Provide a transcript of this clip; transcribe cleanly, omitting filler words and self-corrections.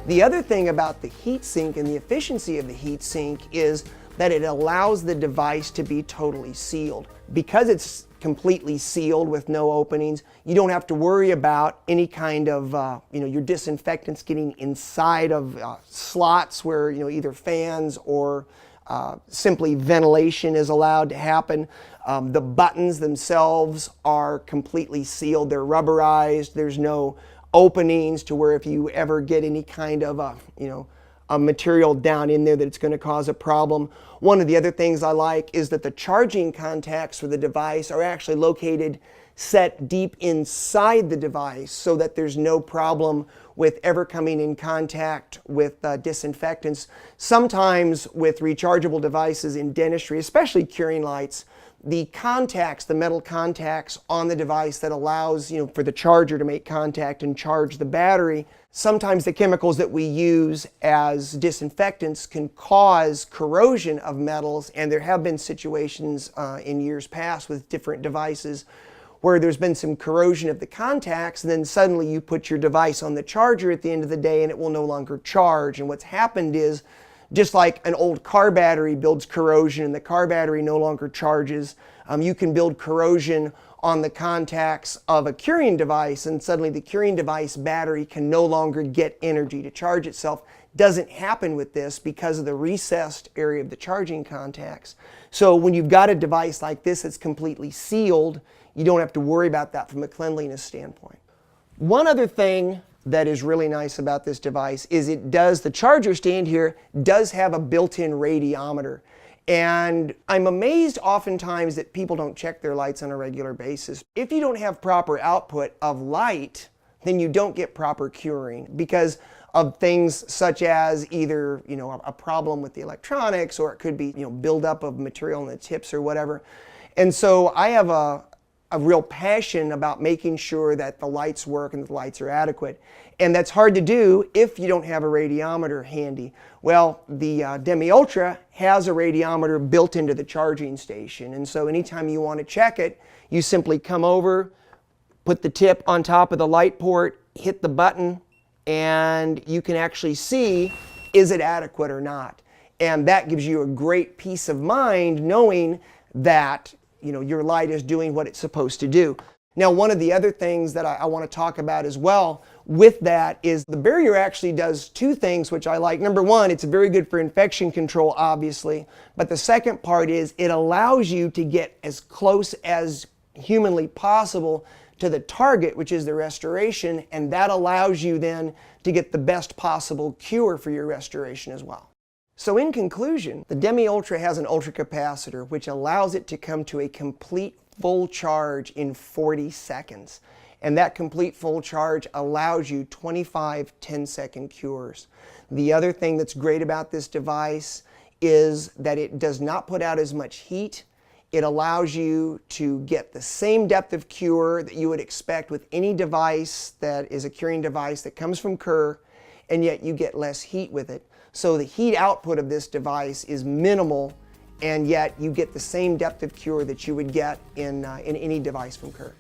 The other thing about the heatsink and the efficiency of the heatsink is that it allows the device to be totally sealed. Because it's completely sealed with no openings, you don't have to worry about any kind of, your disinfectants getting inside of slots where, either fans or simply ventilation is allowed to happen. The buttons themselves are completely sealed. They're rubberized. There's no openings to where if you ever get any kind of a material down in there that it's going to cause a problem. One of the other things I like is that the charging contacts for the device are actually located set deep inside the device so that there's no problem with ever coming in contact with disinfectants. Sometimes with rechargeable devices in dentistry, especially curing lights, the contacts, the metal contacts on the device that allows, for the charger to make contact and charge the battery, sometimes the chemicals that we use as disinfectants can cause corrosion of metals, and there have been situations in years past with different devices where there's been some corrosion of the contacts, and then suddenly you put your device on the charger at the end of the day and it will no longer charge. And what's happened is, just like an old car battery builds corrosion and the car battery no longer charges, you can build corrosion on the contacts of a curing device, and suddenly the curing device battery can no longer get energy to charge itself. Doesn't happen with this because of the recessed area of the charging contacts. So when you've got a device like this that's completely sealed, you don't have to worry about that from a cleanliness standpoint. One other thing that is really nice about this device is the charger stand here does have a built-in radiometer. And I'm amazed oftentimes that people don't check their lights on a regular basis. If you don't have proper output of light, then you don't get proper curing because of things such as either a problem with the electronics, or it could be buildup of material in the tips or whatever. And so I have a real passion about making sure that the lights work and that the lights are adequate. And that's hard to do if you don't have a radiometer handy. Well, the Demi Ultra has a radiometer built into the charging station. And so anytime you want to check it, you simply come over, put the tip on top of the light port, hit the button, and you can actually see, is it adequate or not? And that gives you a great peace of mind knowing that your light is doing what it's supposed to do. Now, one of the other things that I want to talk about as well with that is the barrier actually does two things which I like. Number one, it's very good for infection control, obviously. But the second part is it allows you to get as close as humanly possible to the target, which is the restoration, and that allows you then to get the best possible cure for your restoration as well. So in conclusion, the Demi Ultra has an ultracapacitor which allows it to come to a complete full charge in 40 seconds. And that complete full charge allows you 25 10-second cures. The other thing that's great about this device is that it does not put out as much heat. It allows you to get the same depth of cure that you would expect with any device that is a curing device that comes from Kerr, and yet you get less heat with it. So the heat output of this device is minimal, and yet you get the same depth of cure that you would get in any device from Kerr.